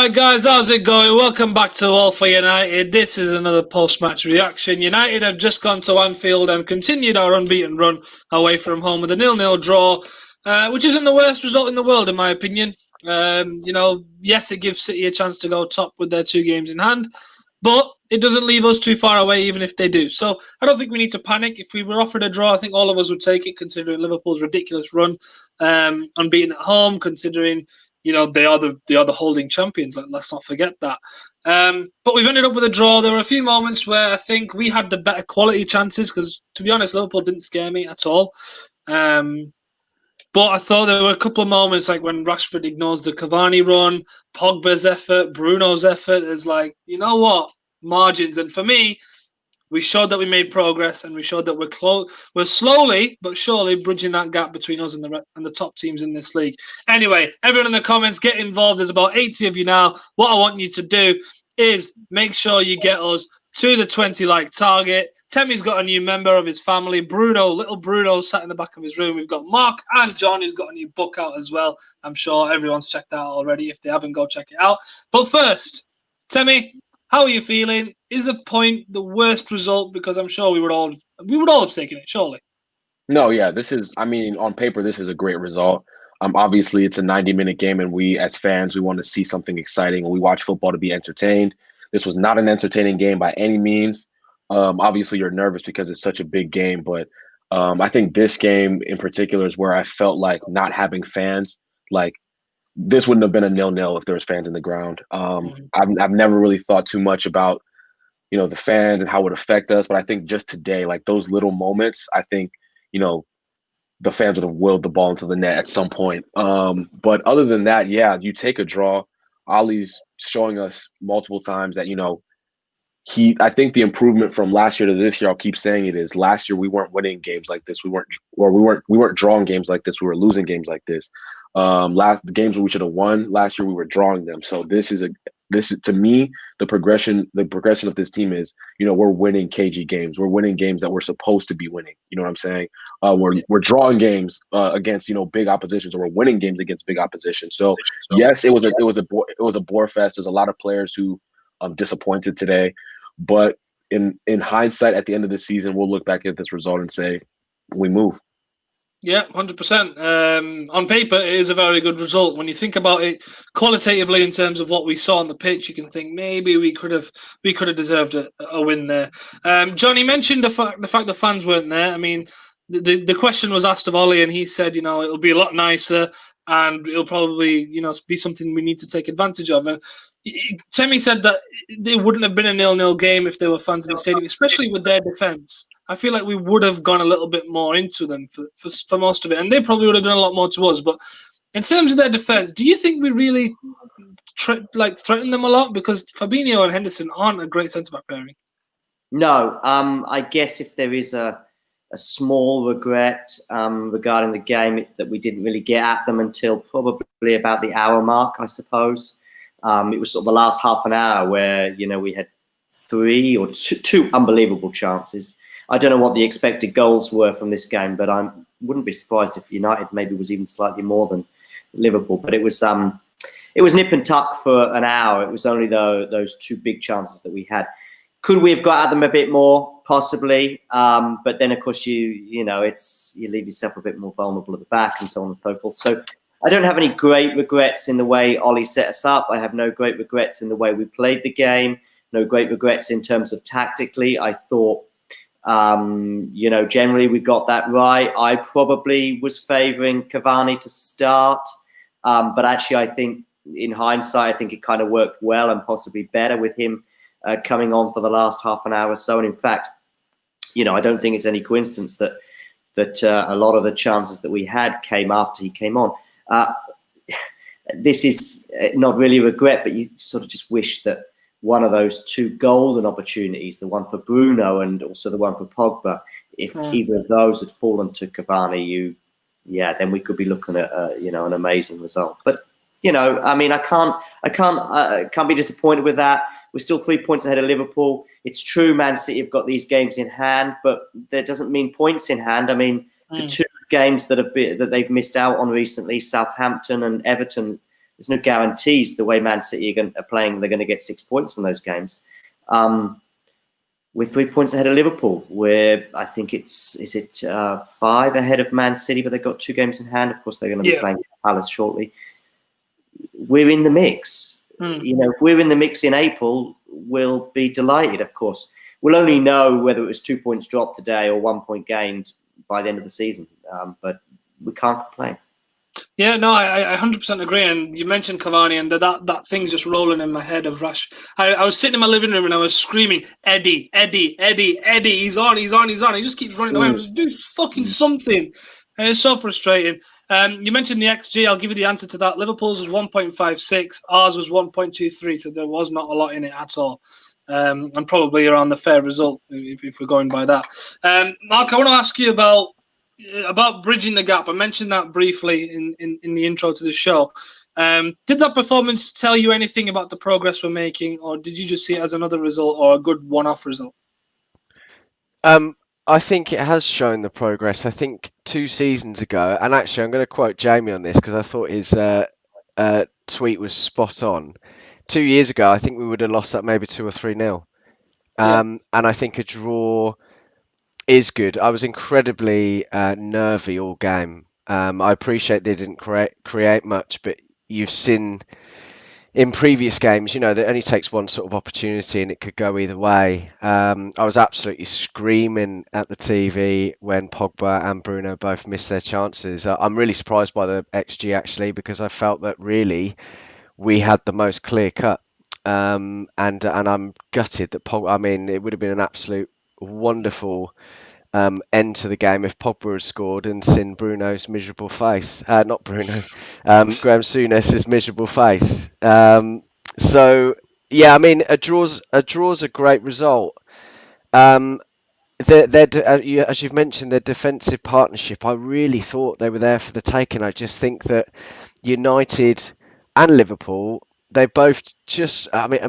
Alright guys, how's it going? Welcome back to All for United. This is another post-match reaction. United have just gone to Anfield and continued our unbeaten run away from home with a 0-0 draw, which isn't the worst result in the world in my opinion. Yes, it gives City a chance to go top with their 2 games in hand, but it doesn't leave us too far away even if they do. So I don't think we need to panic. If we were offered a draw, I think all of us would take it, considering Liverpool's ridiculous run, unbeaten at home, considering they are the holding champions. Let's not forget that. But we've ended up with a draw. There were a few moments where I think we had the better quality chances because, to be honest, Liverpool didn't scare me at all. But I thought there were a couple of moments like when Rashford ignores the Cavani run, Pogba's effort, Bruno's effort. There's you know what? Margins. And for me, we showed that we made progress, and we showed that we're slowly but surely bridging that gap between us and the top teams in this league. Anyway, everyone in the comments, get involved. There's about 80 of you now. What I want you to do is make sure you get us to the 20-like target. Temmie's got a new member of his family. Little Bruno sat in the back of his room. We've got Mark and John, who's got a new book out as well. I'm sure everyone's checked that out already. If they haven't, go check it out. But first, Temmie, how are you feeling? Is a point the worst result? Because I'm sure we would all have taken it, surely. No, yeah, on paper, this is a great result. Obviously, it's a 90-minute game, and we, as fans, we want to see something exciting, and we watch football to be entertained. This was not an entertaining game by any means. Obviously, you're nervous because it's such a big game, but I think this game in particular is where I felt like not having fans, this wouldn't have been a 0-0 if there was fans in the ground. I've never really thought too much about, the fans and how it would affect us. But I think just today, those little moments, I think, the fans would have willed the ball into the net at some point. But other than that, yeah, you take a draw. Ollie's showing us multiple times that, I think the improvement from last year to this year, I'll keep saying it, is last year we weren't winning games like this. We weren't drawing games like this. We were losing games like this. The games where we should have won last year, we were drawing them. So this is to me, the progression of this team is, we're winning KG games. We're winning games that we're supposed to be winning. You know what I'm saying? We're drawing games against, big oppositions, or we're winning games against big opposition. So yes, it was a bore fest. There's a lot of players who disappointed today, but in hindsight, at the end of the season, we'll look back at this result and say we move. Yeah, 100%. On paper, it is a very good result. When you think about it qualitatively in terms of what we saw on the pitch, you can think maybe we could have deserved a win there. Johnny mentioned the fact the fans weren't there. I mean, the question was asked of Ollie, and he said, it'll be a lot nicer, and it'll probably be something we need to take advantage of. And Temmie said that it wouldn't have been a 0-0 game if there were fans in the stadium, especially with their defence. I feel like we would have gone a little bit more into them for most of it, and they probably would have done a lot more to us. But in terms of their defence, do you think we really threatened them a lot? Because Fabinho and Henderson aren't a great centre-back pairing. No, I guess if there is a small regret regarding the game, it's that we didn't really get at them until probably about the hour mark, I suppose. It was sort of the last half an hour where, we had 3 or 2 unbelievable chances. I don't know what the expected goals were from this game, but I wouldn't be surprised if United maybe was even slightly more than Liverpool. But it was nip and tuck for an hour. It was only those 2 big chances that we had. Could we have got at them a bit more? Possibly. But then, of course, you leave yourself a bit more vulnerable at the back and so on and so forth. So I don't have any great regrets in the way Ollie set us up. I have no great regrets in the way we played the game. No great regrets in terms of tactically. I thought, generally we got that right. I probably was favouring Cavani to start. But actually, I think in hindsight, I think it kind of worked well and possibly better with him coming on for the last half an hour or so. And in fact, I don't think it's any coincidence that a lot of the chances that we had came after he came on. This is not really a regret, but you sort of just wish that one of those 2 golden opportunities, the one for Bruno and also the one for Pogba, if either of those had fallen to Cavani, then we could be looking at an amazing result. But I can't be disappointed with that. We're still 3 points ahead of Liverpool. It's true, Man City have got these games in hand, but that doesn't mean points in hand. I mean, the 2 games that they've missed out on recently, Southampton and Everton, there's no guarantees the way Man City are playing, they're going to get 6 points from those games. We're 3 points ahead of Liverpool. We're, I think it's 5 ahead of Man City, but they've got 2 games in hand. Of course, they're going to be playing Palace shortly. We're in the mix. You know, if we're in the mix in April, we'll be delighted. Of course, we'll only know whether it was 2 points dropped today or 1 point gained by the end of the season. But we can't complain. Yeah, no, I 100% agree. And you mentioned Cavani, and that thing's just rolling in my head of Rash. I was sitting in my living room and I was screaming, Eddie, Eddie, Eddie, Eddie. He's on. He just keeps running away. I was do fucking something. And it's so frustrating. You mentioned the XG. I'll give you the answer to that. Liverpool's was 1.56. Ours was 1.23. So there was not a lot in it at all. And probably around the fair result if we're going by that. Mark, I want to ask you about bridging the gap. I mentioned that briefly in the intro to the show. Did that performance tell you anything about the progress we're making, or did you just see it as another result or a good one-off result? I think it has shown the progress. I think 2 seasons ago, and actually I'm going to quote Jamie on this because I thought his tweet was spot on. 2 years ago, I think we would have lost that maybe 2 or 3-0. And I think a draw is good. I was incredibly nervy all game. I appreciate they didn't create much, but you've seen in previous games, you know, that only takes one sort of opportunity and it could go either way. I was absolutely screaming at the TV when Pogba and Bruno both missed their chances. I'm really surprised by the XG actually, because I felt that really we had the most clear cut. And I'm gutted that Pogba. I mean, it would have been an absolute wonderful end to the game if Pogba had scored and seen Bruno's miserable face. Not Bruno, Graham Souness's miserable face. So yeah, I mean, a draw's a great result. As you've mentioned, their defensive partnership, I really thought they were there for the taking. I just think that United and Liverpool, they both just, I mean,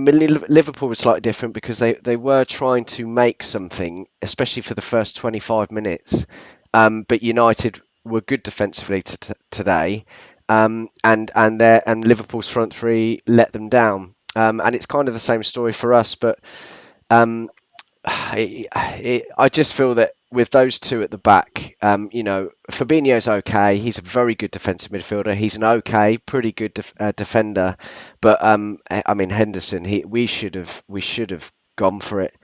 Liverpool was slightly different because they were trying to make something, especially for the first 25 minutes. But United were good defensively today, and Liverpool's front three let them down. And it's kind of the same story for us, but I just feel that with those two at the back, you know, Fabinho's okay. He's a very good defensive midfielder. He's an pretty good defender. But I mean, Henderson, we should have gone for it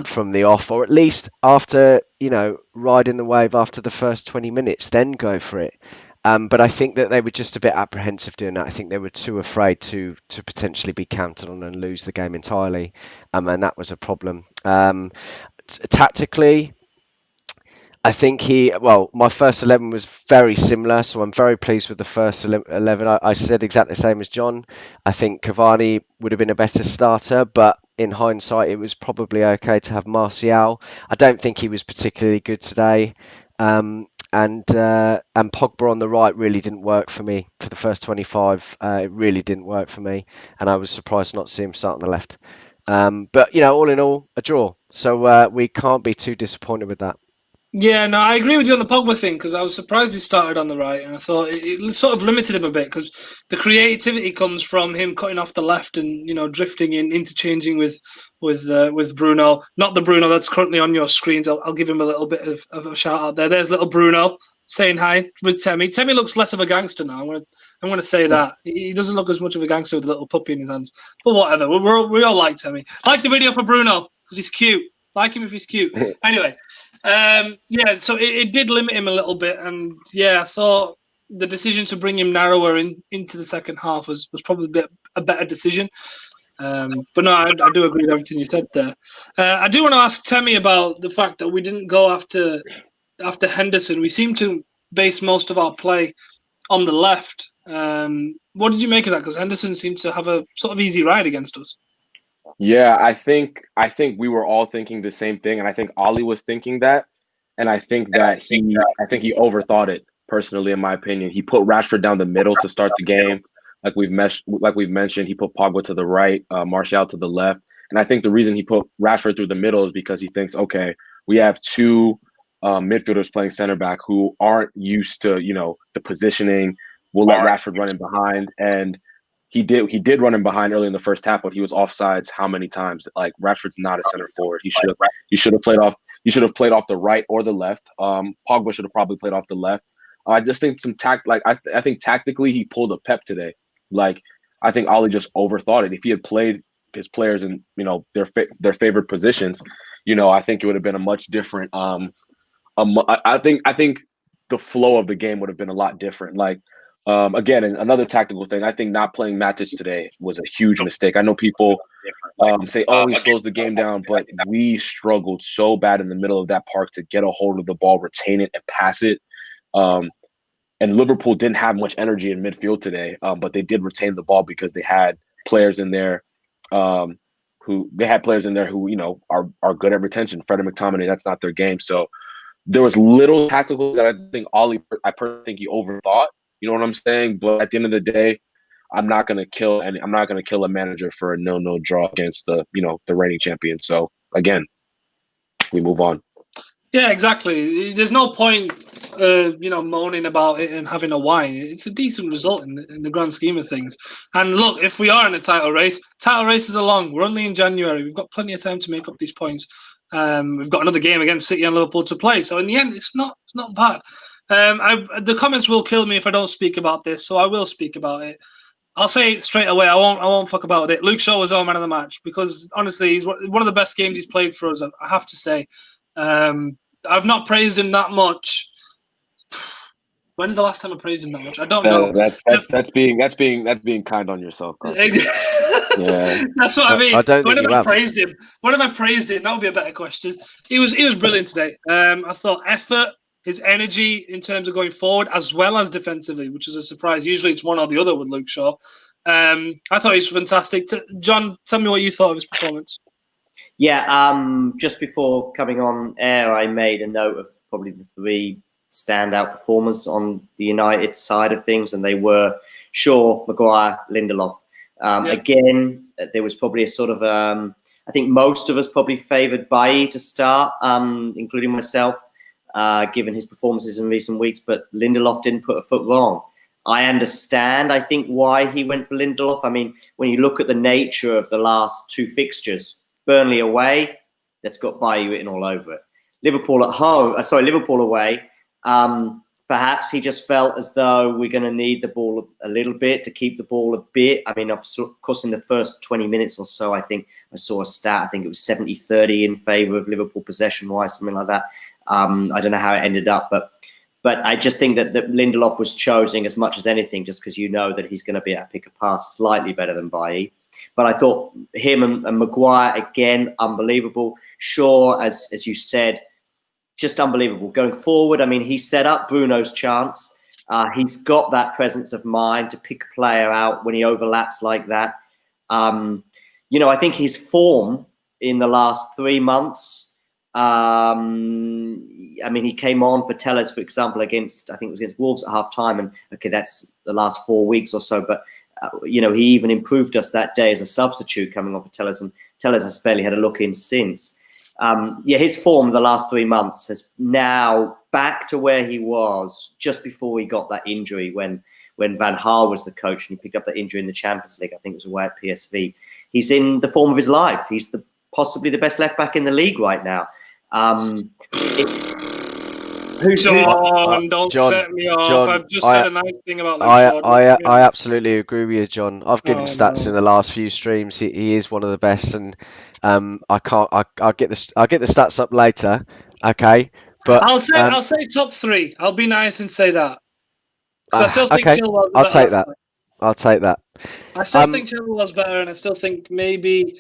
from the off, or at least after, you know, riding the wave after the first 20 minutes, then go for it. But I think that they were just a bit apprehensive doing that. I think they were too afraid to potentially be counted on and lose the game entirely, and that was a problem. Tactically, I think my first 11 was very similar, so I'm very pleased with the first 11. I said exactly the same as John. I think Cavani would have been a better starter, but in hindsight, it was probably okay to have Martial. I don't think he was particularly good today. And Pogba on the right really didn't work for me for the first 25. It really didn't work for me, and I was surprised not to see him start on the left. But you know, all in all, a draw. So we can't be too disappointed with that. Yeah, no, I agree with you on the Pogba thing because I was surprised he started on the right, and I thought it sort of limited him a bit because the creativity comes from him cutting off the left and, you know, drifting in, interchanging with Bruno. Not the Bruno that's currently on your screens. I'll give him a little bit of a shout out there. There's little Bruno saying hi with Temi. Temi looks less of a gangster now. I'm gonna say that he doesn't look as much of a gangster with a little puppy in his hands. But whatever, we all like Temi. Like the video for Bruno because he's cute. Like him if he's cute. Anyway. Yeah, so it did limit him a little bit, and yeah, I thought the decision to bring him narrower into the second half was probably a better decision. But no, I do agree with everything you said there. I do want to ask Temi about the fact that we didn't go after Henderson. We seem to base most of our play on the left. What did you make of that? Because Henderson seems to have a sort of easy ride against us. Yeah, I think we were all thinking the same thing, and I think Ollie was thinking that, and I think he overthought it. Personally, in my opinion, he put Rashford down the middle to start the game, like we've mentioned. He put Pogba to the right, Martial to the left, and I think the reason he put Rashford through the middle is because he thinks, okay, we have two midfielders playing center back who aren't used to, you know, the positioning. We'll let Rashford run in behind, and he did run him behind early in the first half, but he was offsides how many times? Like Rashford's not a center forward. He should have played off the right or the left. Pogba should have probably played off the left. I just think I think tactically he pulled a Pep today. Like I think Ollie just overthought it. If he had played his players in their favorite positions, I think it would have been a much different. I think the flow of the game would have been a lot different. Like again, another tactical thing. I think not playing Matic today was a huge mistake. I know people say, "Oh, he slows the game down," but we struggled so bad in the middle of that park to get a hold of the ball, retain it, and pass it. And Liverpool didn't have much energy in midfield today, but they did retain the ball because they had players in there who are good at retention. Fred and McTominay, that's not their game. So there was little tactical that I think I personally think he overthought. You know what I'm saying? But at the end of the day, I'm not gonna kill a manager for a 0-0 draw against the reigning champion. So again, we move on. Yeah, exactly. There's no point, moaning about it and having a whine. It's a decent result in the grand scheme of things. And look, if we are in a title races are long. We're only in January. We've got plenty of time to make up these points. We've got another game against City and Liverpool to play. So in the end, it's not bad. The comments will kill me if I don't speak about this, so I will speak about it. I'll say it straight away. I won't fuck about it. Luke Shaw was our man of the match because honestly, he's one of the best games he's played for us. I have to say. I've not praised him that much. When is the last time I praised him that much? I don't know. That's being kind on yourself. Yeah, that's what I mean. When have I praised him? When have I praised him? That would be a better question. He was brilliant today. I thought effort, his energy in terms of going forward as well as defensively, which is a surprise. Usually it's one or the other with Luke Shaw. I thought he was fantastic. John, tell me what you thought of his performance. Yeah, just before coming on air, I made a note of probably the three standout performers on the United side of things, and they were Shaw, Maguire, Lindelof. Again, there was probably a sort of, I think most of us probably favoured Bailly to start, including myself, given his performances in recent weeks, but Lindelof didn't put a foot wrong. I understand, I think, why he went for Lindelof. I mean, when you look at the nature of the last two fixtures, Burnley away, that's got Bailly written all over it. Liverpool away. Perhaps he just felt as though we're going to need the ball a little bit to keep the ball a bit. I mean, of course, in the first 20 minutes or so, I think I saw a stat. I think it was 70-30 in favour of Liverpool possession-wise, something like that. I don't know how it ended up, but I just think that Lindelof was chosen as much as anything, just because that he's going to be able to pick a pass slightly better than Bailly. But I thought him and Maguire, again, unbelievable. Shaw, as you said, just unbelievable. Going forward, I mean, he set up Bruno's chance. He's got that presence of mind to pick a player out when he overlaps like that. I think his form in the last 3 months, I mean, he came on for Telles, for example, against Wolves at half-time. And, okay, that's the last 4 weeks or so. But, he even improved us that day as a substitute coming off of Telles. And Telles has barely had a look in since. His form the last 3 months has now back to where he was just before he got that injury when Van Gaal was the coach and he picked up that injury in the Champions League. I think it was away at PSV. He's in the form of his life. He's possibly the best left back in the league right now. John, don't set me off. John, I've just said a nice thing about Luke Shaw. I absolutely agree with you, John. I've given stats in the last few streams. He is one of the best, and I'll get the stats up later. Okay, but I'll say top three. I'll be nice and say that. I still think okay. Chilwell's I'll better. take that. I still think Chilwell's better, and I still think maybe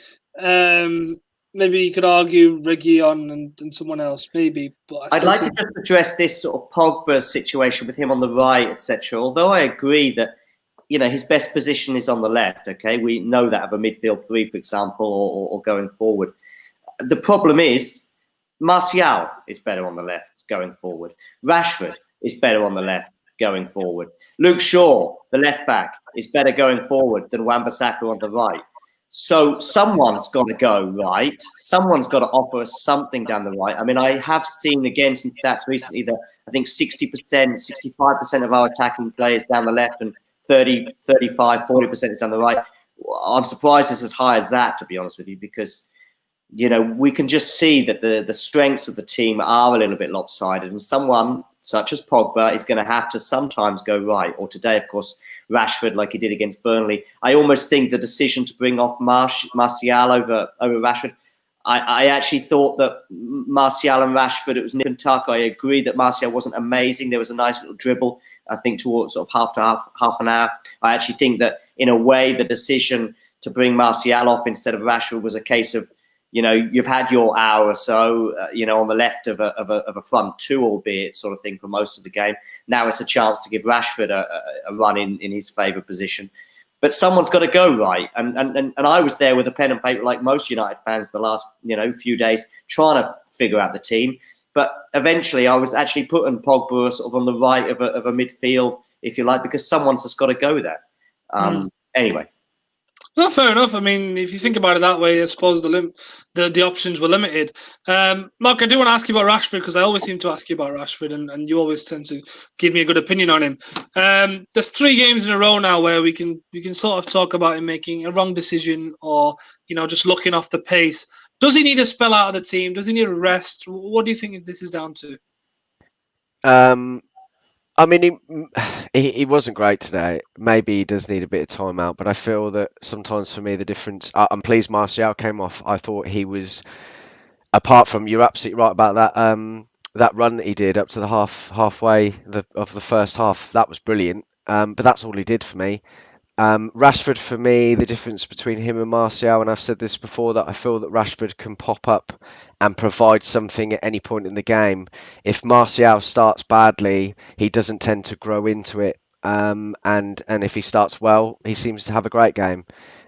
you could argue Reguilon and someone else, maybe. But I'd like to just address this sort of Pogba situation with him on the right, etc. Although I agree that his best position is on the left. Okay, we know that of a midfield three, for example, or going forward. The problem is Martial is better on the left going forward. Rashford is better on the left going forward. Luke Shaw, the left back, is better going forward than Wan-Bissaka on the right. So someone's got to go right. Someone's got to offer us something down the right. I mean, I have seen, again, some stats recently that I think 60%, 65% of our attacking players down the left and 30, 35, 40% is down the right. I'm surprised it's as high as that, to be honest with you, because we can just see that the strengths of the team are a little bit lopsided, and someone such as Pogba is going to have to sometimes go right. Or today, of course, Rashford, like he did against Burnley. I almost think the decision to bring off Martial over Rashford, I actually thought that Martial and Rashford, it was nip and tuck. I agree that Martial wasn't amazing. There was a nice little dribble, I think, towards sort of half an hour. I actually think that, in a way, the decision to bring Martial off instead of Rashford was a case of, you've had your hour or so, on the left of a front two, albeit sort of thing, for most of the game. Now it's a chance to give Rashford a run in his favoured position. But someone's got to go right. And I was there with a pen and paper, like most United fans, the last few days, trying to figure out the team. But eventually I was actually putting Pogba sort of on the right of a midfield, if you like, because someone's just got to go there. Anyway. Well, fair enough. I mean, if you think about it that way, I suppose the options were limited. Mark, I do want to ask you about Rashford, because I always seem to ask you about Rashford, and you always tend to give me a good opinion on him. There's 3 games in a row now where we can sort of talk about him making a wrong decision, or just looking off the pace. Does he need a spell out of the team? Does he need a rest? What do you think this is down to? I mean, he wasn't great today. Maybe he does need a bit of time out, but I feel that sometimes for me the difference. I'm pleased Martial came off. I thought he was, apart from, you're absolutely right about that that run that he did up to the halfway of the first half. That was brilliant. But that's all he did for me. Rashford, for me, the difference between him and Martial, and I've said this before, that I feel that Rashford can pop up and provide something at any point in the game. If Martial starts badly, he doesn't tend to grow into it. And if he starts well, he seems to have a great game.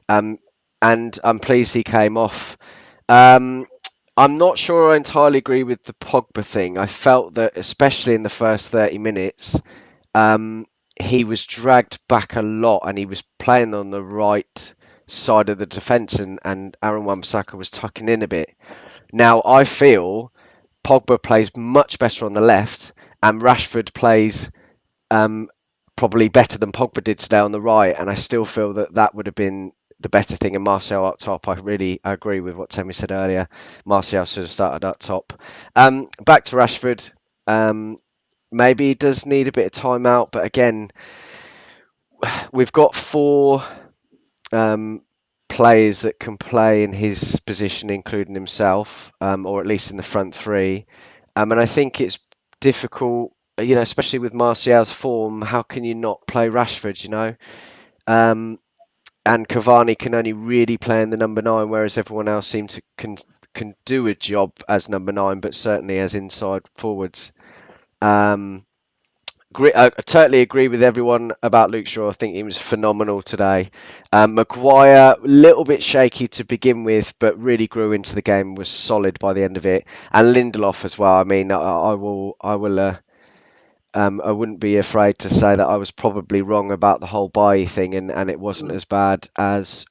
And I'm pleased he came off. I'm not sure I entirely agree with the Pogba thing. I felt that, especially in the first 30 minutes, he was dragged back a lot, and he was playing on the right side of the defence, and Aaron Wan-Bissaka was tucking in a bit. Now, I feel Pogba plays much better on the left, and Rashford plays probably better than Pogba did today on the right, and I still feel that would have been the better thing, and Martial up top. I agree with what Temi said earlier. Martial should have started up top. Back to Rashford. Maybe he does need a bit of time out, but again, we've got 4 players that can play in his position, including himself, or at least in the front 3. And I think it's difficult, especially with Martial's form. How can you not play Rashford, And Cavani can only really play in the number 9, whereas everyone else seems to can do a job as number 9, but certainly as inside forwards. I totally agree with everyone about Luke Shaw. I think he was phenomenal today. Maguire, a little bit shaky to begin with, but really grew into the game, was solid by the end of it. And Lindelof as well. I mean, I wouldn't be afraid to say that I was probably wrong about the whole Bailly thing, and it wasn't as bad as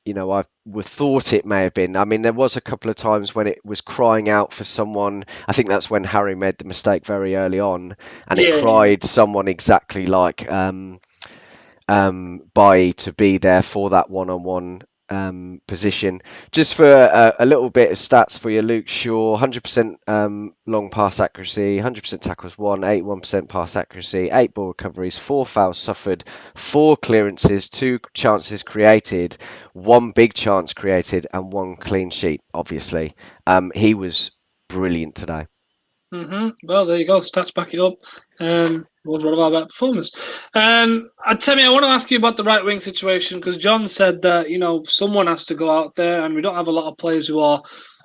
I thought it may have been. I mean, there was a couple of times when it was crying out for someone. I think that's when Harry made the mistake very early on, and it cried someone exactly like Bailly to be there for that one-on-one position. Just for a little bit of stats for you, Luke Shaw, 100% long pass accuracy, 100% tackles won, 81% pass accuracy, 8 ball recoveries, 4 fouls suffered, 4 clearances, 2 chances created, 1 big chance created, and 1 clean sheet, obviously. He was brilliant today. Well, there you go. Stats back it up. Was one of our better performers. Temi, I want to ask you about the right wing situation, because John said that someone has to go out there, and we don't have a lot of players who are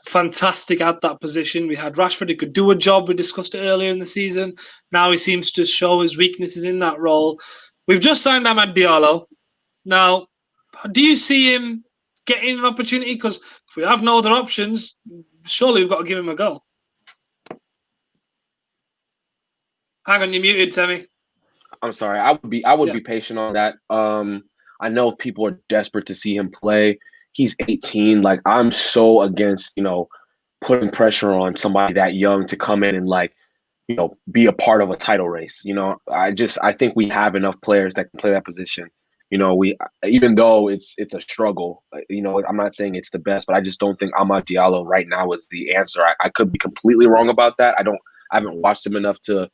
fantastic at that position. We had Rashford, who could do a job. We discussed it earlier in the season. Now he seems to show his weaknesses in that role. We've just signed Amad Diallo. Now, do you see him getting an opportunity? Because if we have no other options, surely we've got to give him a go. Hang on, you're muted, Temi. I'm sorry. I would be patient on that. I know people are desperate to see him play. He's 18. Like, I'm so against, putting pressure on somebody that young to come in and be a part of a title race. I think we have enough players that can play that position. We even though it's a struggle, I'm not saying it's the best, but I just don't think Amad Diallo right now is the answer. I could be completely wrong about that. I haven't watched him enough to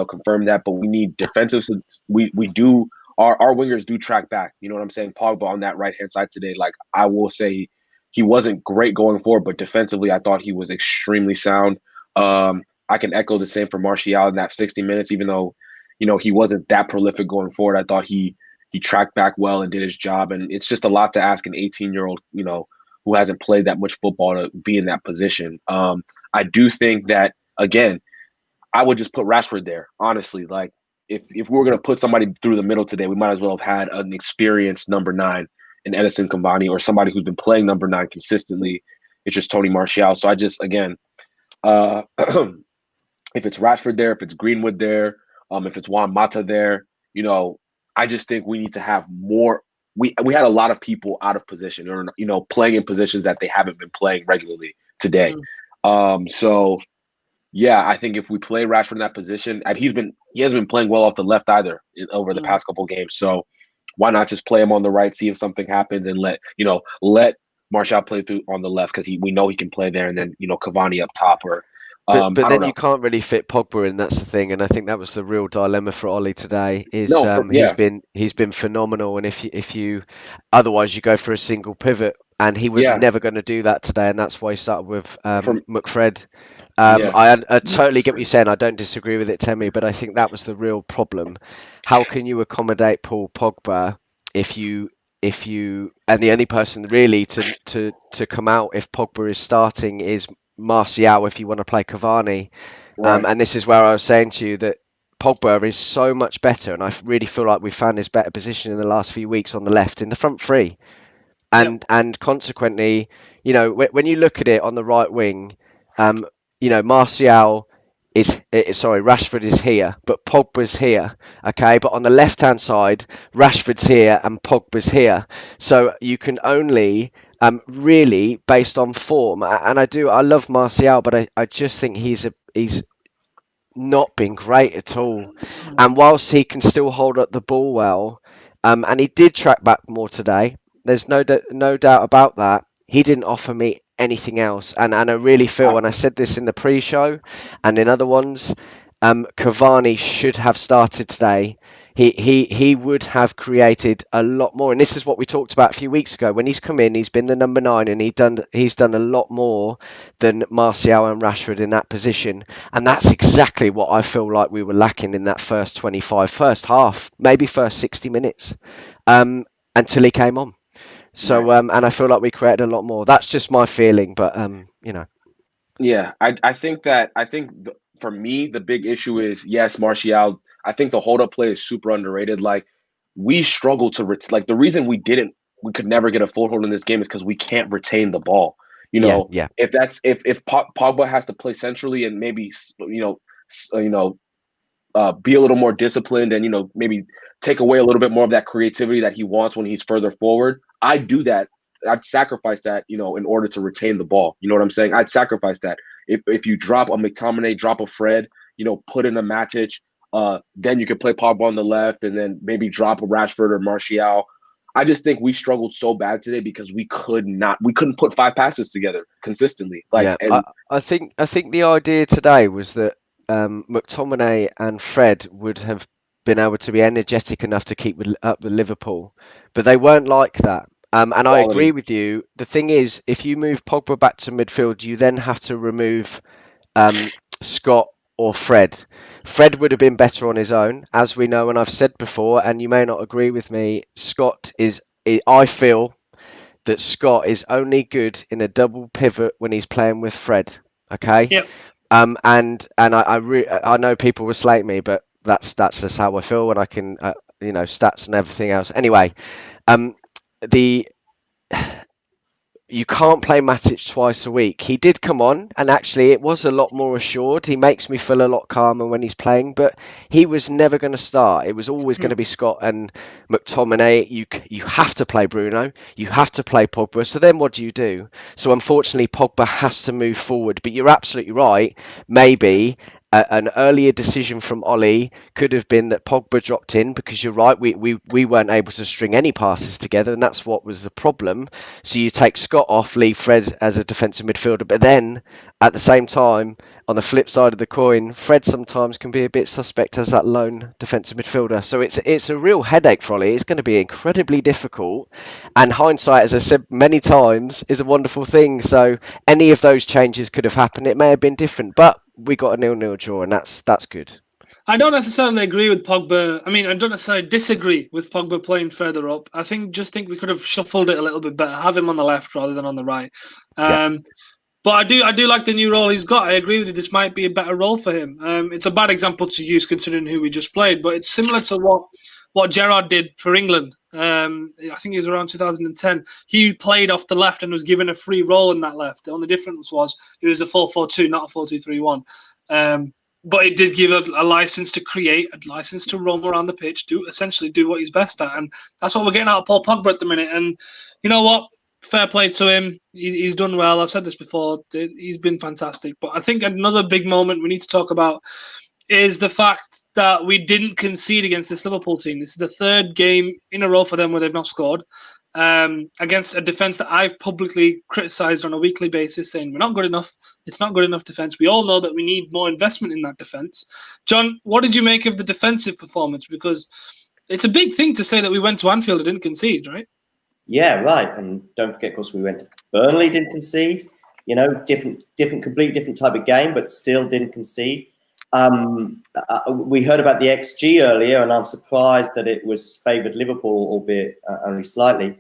confirm that, but we need defensive. We do our wingers do track back. You know what I'm saying? Pogba on that right hand side today, like I will say, he wasn't great going forward, but defensively, I thought he was extremely sound. I can echo the same for Martial in that 60 minutes, even though he wasn't that prolific going forward. I thought he tracked back well and did his job, and it's just a lot to ask an 18-year-old, who hasn't played that much football to be in that position. I do think that, again, I would just put Rashford there, honestly. Like, if we were going to put somebody through the middle today, we might as well have had an experienced number 9 in Edison Cavani, or somebody who's been playing number 9 consistently. It's just Tony Martial. So I just, again, if it's Rashford there, if it's Greenwood there, if it's Juan Mata there, I just think we need to have more. We had a lot of people out of position, or playing in positions that they haven't been playing regularly today. So yeah, I think if we play Rashford in that position, and he hasn't been playing well off the left either over the past couple of games. So why not just play him on the right, see if something happens, and let Martial play through on the left, because we know he can play there, and then Cavani up top, or. But then you can't really fit Pogba in. That's the thing, and I think that was the real dilemma for Ollie today. He's been phenomenal, and if you otherwise you go for a single pivot, and he was never going to do that today, and that's why he started with McFred. I totally get what you're saying. I don't disagree with it, Temi, but I think that was the real problem. How can you accommodate Paul Pogba if you and the only person really to come out if Pogba is starting is Martial if you want to play Cavani. Right. And this is where I was saying to you that Pogba is so much better, and I really feel like we've found his better position in the last few weeks on the left in the front three. And consequently, when you look at it on the right wing, Rashford is here, but Pogba's here. Okay, but on the left-hand side, Rashford's here and Pogba's here. So you can only really based on form, and I love Martial, but I just think he's not been great at all. And whilst he can still hold up the ball well, and he did track back more today, there's no doubt about that. He didn't offer me anything else, and I really feel, and I said this in the pre-show and in other ones, Cavani should have started today. He would have created a lot more, and this is what we talked about a few weeks ago. When he's come in, he's been the number 9, and he's done a lot more than Martial and Rashford in that position, and that's exactly what I feel like we were lacking in that first half, maybe first 60 minutes, until he came on. So and I feel like we created a lot more. That's just my feeling, but Yeah, I think for me the big issue is, yes, Martial. I think the hold up play is super underrated. Like, we struggle to the reason we could never get a foothold in this game is because we can't retain the ball. If Pogba has to play centrally and maybe be a little more disciplined and maybe take away a little bit more of that creativity that he wants when he's further forward, I'd do that. I'd sacrifice that, in order to retain the ball. You know what I'm saying? I'd sacrifice that. If you drop a McTominay, drop a Fred, put in a Matic, then you could play Pogba on the left, and then maybe drop a Rashford or Martial. I just think we struggled so bad today because we couldn't put 5 passes together consistently. I think the idea today was that McTominay and Fred would have been able to be energetic enough to keep up with Liverpool, but they weren't like that. And I agree with you. The thing is, if you move Pogba back to midfield, you then have to remove Scott or Fred. Fred would have been better on his own, as we know, and I've said before, and you may not agree with me. I feel that Scott is only good in a double pivot when he's playing with Fred. Okay. Yep. And I know people will slate me, but that's just how I feel, and I can stats and everything else. Anyway, you can't play Matic twice a week. He did come on, and actually it was a lot more assured. He makes me feel a lot calmer when he's playing, but he was never going to start. It was always going to be Scott and McTominay. You have to play Bruno. You have to play Pogba. So then what do you do? So unfortunately, Pogba has to move forward. But you're absolutely right. Maybe an earlier decision from Ollie could have been that Pogba dropped in, because you're right, we weren't able to string any passes together, and that's what was the problem. So you take Scott off, leave Fred as a defensive midfielder, but then at the same time, on the flip side of the coin, Fred sometimes can be a bit suspect as that lone defensive midfielder. So it's a real headache for Ollie. It's going to be incredibly difficult, and hindsight, as I said many times, is a wonderful thing. So any of those changes could have happened. It may have been different, but we got a 0-0 draw, and that's good. I don't necessarily agree with Pogba. I mean, I don't necessarily disagree with Pogba playing further up. I think we could have shuffled it a little bit better, have him on the left rather than on the right. But I do like the new role he's got. I agree with you. This might be a better role for him. It's a bad example to use considering who we just played, but it's similar to what Gerrard did for England. I think it was around 2010. He played off the left and was given a free role in that left. The only difference was it was a 4-4-2, not a 4-2-3-1. But it did give a license to create, a license to roam around the pitch, essentially do what he's best at. And that's what we're getting out of Paul Pogba at the minute. And you know what? Fair play to him. He's done well. I've said this before. He's been fantastic. But I think another big moment we need to talk about is the fact that we didn't concede against this Liverpool team. This is the third game in a row for them where they've not scored against a defence that I've publicly criticised on a weekly basis, saying we're not good enough. It's not good enough defence. We all know that we need more investment in that defence. John, what did you make of the defensive performance? Because it's a big thing to say that we went to Anfield and didn't concede, right? Yeah, right. And don't forget, of course, we went to Burnley, didn't concede. You know, completely different type of game, but still didn't concede. We heard about the XG earlier, and I'm surprised that it was favoured Liverpool, albeit only slightly,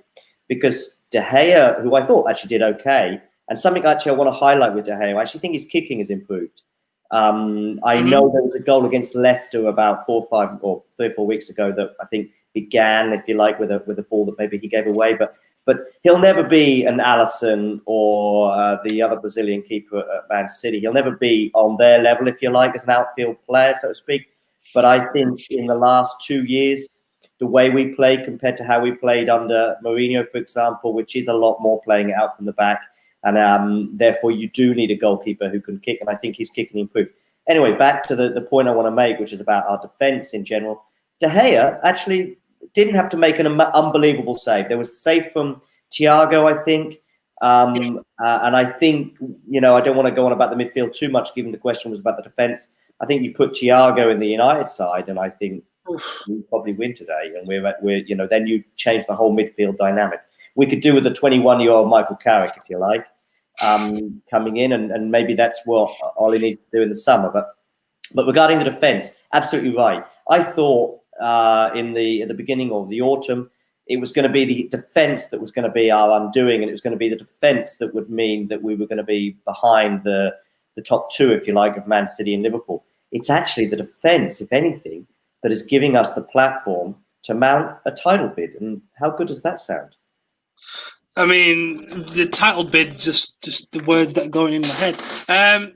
because De Gea, who I thought actually did okay, and something actually I want to highlight with De Gea, I actually think his kicking has improved. I know there was a goal against Leicester about 3 or 4 weeks ago that I think began, if you like, with a ball that maybe he gave away, but he'll never be an Alisson or the other Brazilian keeper at Man City. He'll never be on their level, if you like, as an outfield player, so to speak. But I think in the last 2 years, the way we play compared to how we played under Mourinho, for example, which is a lot more playing it out from the back, and therefore you do need a goalkeeper who can kick, and I think his kicking improved. Anyway, back to the point I want to make, which is about our defence in general. De Gea actually didn't have to make an unbelievable save. There was a save from Thiago, I think. And I think, you know, I don't want to go on about the midfield too much, given the question was about the defence. I think you put Thiago in the United side, and I think we probably win today. And we're you know, then you change the whole midfield dynamic. We could do with the 21-year-old Michael Carrick, if you like, coming in, and maybe that's what Ollie needs to do in the summer. But regarding the defence, absolutely right. I thought at the beginning of the autumn, it was going to be the defence that was going to be our undoing, and it was going to be the defence that would mean that we were going to be behind the top two, if you like, of Man City and Liverpool. It's actually the defence, if anything, that is giving us the platform to mount a title bid. And how good does that sound? I mean, the title bid, just the words that are going in my head.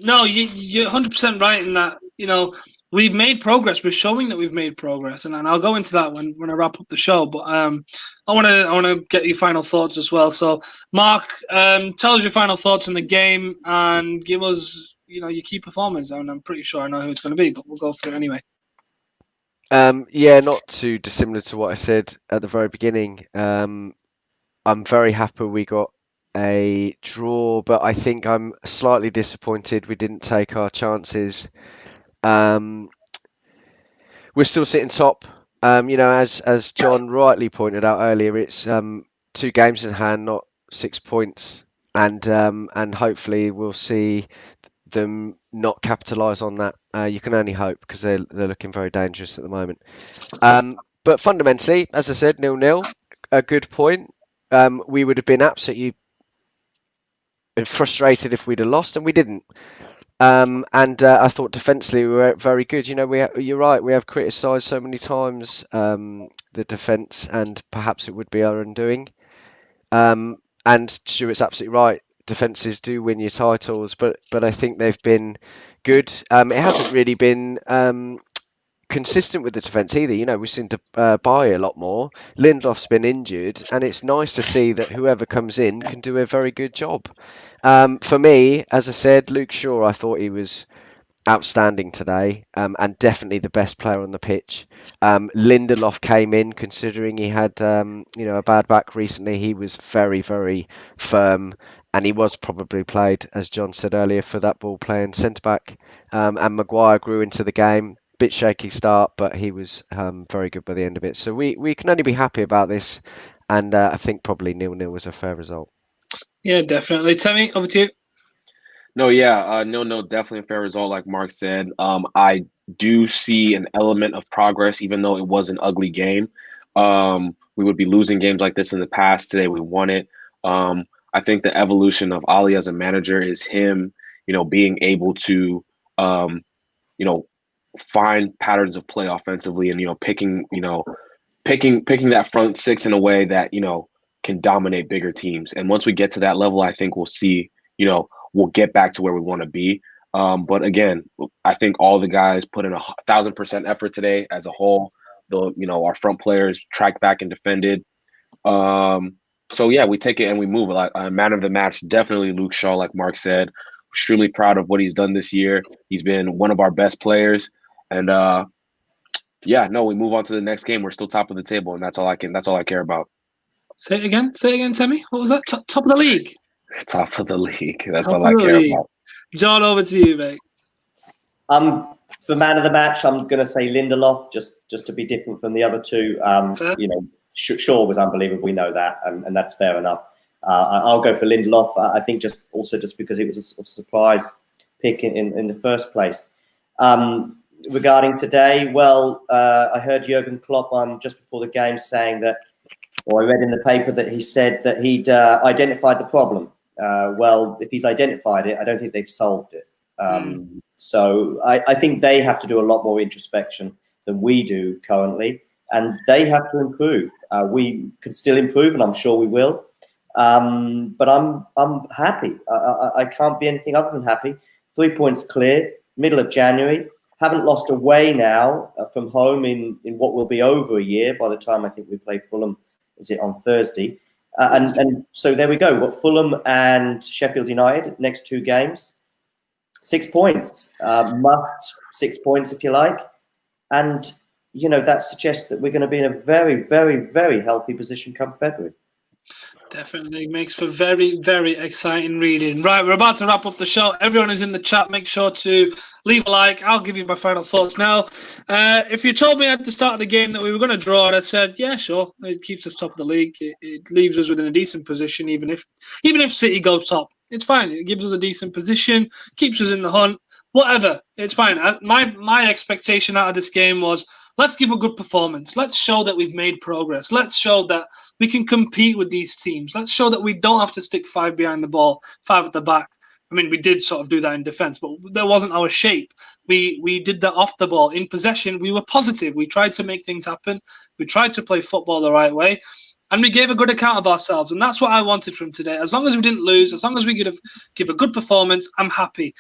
No, you're 100% right in that, you know, we've made progress. We're showing that we've made progress, and I'll go into that when I wrap up the show. But I want to get your final thoughts as well. So, Mark, tell us your final thoughts on the game and give us, you know, your key performers. And I'm pretty sure I know who it's going to be, but we'll go through it anyway. Yeah, not too dissimilar to what I said at the very beginning. I'm very happy we got a draw, but I think I'm slightly disappointed we didn't take our chances. We're still sitting top. You know, as John rightly pointed out earlier, it's 2 games in hand, not 6 points, and hopefully we'll see them not capitalise on that. You can only hope, because they're looking very dangerous at the moment. But fundamentally, as I said, 0-0, a good point. We would have been absolutely frustrated if we'd have lost, and we didn't. I thought defensively we were very good. You know, you're right. We have criticised so many times the defence, and perhaps it would be our undoing. And Stuart's absolutely right. Defences do win your titles, but I think they've been good. It hasn't really been consistent with the defence either. You know, we seem to buy a lot more. Lindelof's been injured, and it's nice to see that whoever comes in can do a very good job. For me, as I said, Luke Shaw, I thought he was outstanding today, and definitely the best player on the pitch. Lindelof came in, considering he had a bad back recently. He was very, very firm, and he was probably played, as John said earlier, for that ball playing centre back. And Maguire grew into the game. Bit shaky start, but he was very good by the end of it. So we can only be happy about this, and I think probably 0-0 was a fair result. Yeah, definitely. Tammy, over to you. No, yeah, no, definitely a fair result, like Mark said. I do see an element of progress, even though it was an ugly game. We would be losing games like this in the past. Today we won it. I think the evolution of Ali as a manager is him, being able to, find patterns of play offensively, and picking that front six in a way that can dominate bigger teams. And once we get to that level, I think we'll see, we'll get back to where we want to be. But again, I think all the guys put in 1,000% effort today as a whole. Our front players tracked back and defended. So yeah, we take it and we move. Man of the match, definitely Luke Shaw, like Mark said. Extremely proud of what he's done this year. He's been one of our best players. And we move on to the next game. We're still top of the table, and that's all I care about. Say it again, Tammy. What was that? Top of the league. Top of the league. That's all I care about. John, over to you, mate. For man of the match, I'm going to say Lindelof, just to be different from the other two. Shaw was unbelievable. We know that, and that's fair enough. I'll go for Lindelof. I think just because it was a surprise pick in the first place. Regarding today, I heard Jurgen Klopp just before the game saying that, or I read in the paper that he said that he'd identified the problem. If he's identified it, I don't think they've solved it. So I think they have to do a lot more introspection than we do currently, and they have to improve. We could still improve, and I'm sure we will. But I'm happy. I can't be anything other than happy. 3 points clear, middle of January. Haven't lost away now from home in what will be over a year by the time I think we play Fulham. Is it on Thursday? And so there we go. We've got Fulham and Sheffield United next 2 games. 6 points, must 6 points if you like. And, that suggests that we're going to be in a very, very, very healthy position come February. Definitely makes for very, very exciting reading. Right, we're about to wrap up the show. Everyone who's in the chat, make sure to leave a like. I'll give you my final thoughts now. If you told me at the start of the game that we were going to draw, and I said, yeah, sure, it keeps us top of the league. It leaves us within a decent position, even if City go top. It's fine. It gives us a decent position, keeps us in the hunt, whatever. It's fine. My expectation out of this game was, let's give a good performance. Let's show that we've made progress. Let's show that we can compete with these teams. Let's show that we don't have to stick 5 behind the ball, 5 at the back. I mean, we did sort of do that in defense, but that wasn't our shape. We did that off the ball. In possession, we were positive. We tried to make things happen. We tried to play football the right way. And we gave a good account of ourselves. And that's what I wanted from today. As long as we didn't lose, as long as we could give a good performance, I'm happy.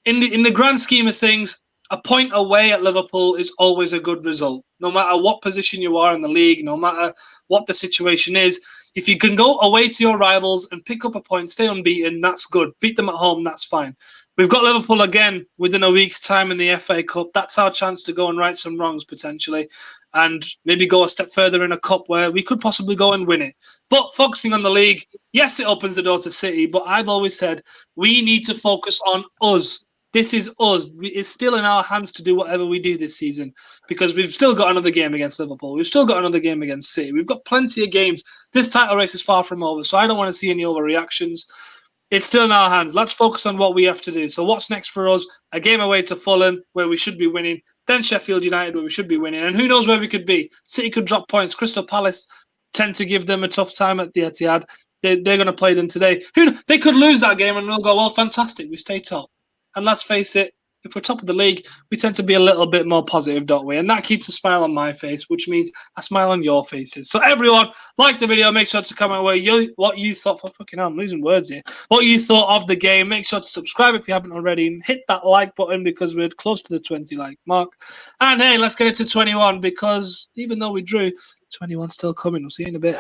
In the grand scheme of things, a point away at Liverpool is always a good result. No matter what position you are in the league, no matter what the situation is, if you can go away to your rivals and pick up a point, stay unbeaten, that's good. Beat them at home, that's fine. We've got Liverpool again within a week's time in the FA Cup. That's our chance to go and right some wrongs potentially, and maybe go a step further in a cup where we could possibly go and win it. But focusing on the league, yes, it opens the door to City, but I've always said we need to focus on us. This is us. It's still in our hands to do whatever we do this season, because we've still got another game against Liverpool. We've still got another game against City. We've got plenty of games. This title race is far from over, so I don't want to see any overreactions. It's still in our hands. Let's focus on what we have to do. So what's next for us? A game away to Fulham, where we should be winning. Then Sheffield United, where we should be winning. And who knows where we could be. City could drop points. Crystal Palace tend to give them a tough time at the Etihad. They're going to play them today. They could lose that game and we'll go, well, fantastic, we stay top. And let's face it, if we're top of the league, we tend to be a little bit more positive, don't we? And that keeps a smile on my face, which means a smile on your faces. So everyone, like the video, make sure to comment what you thought. For fucking hell, I'm losing words here. What you thought of the game. Make sure to subscribe if you haven't already, and hit that like button because we're close to the 20 like mark. And hey, let's get it to 21, because even though we drew, 21's still coming. We'll see you in a bit.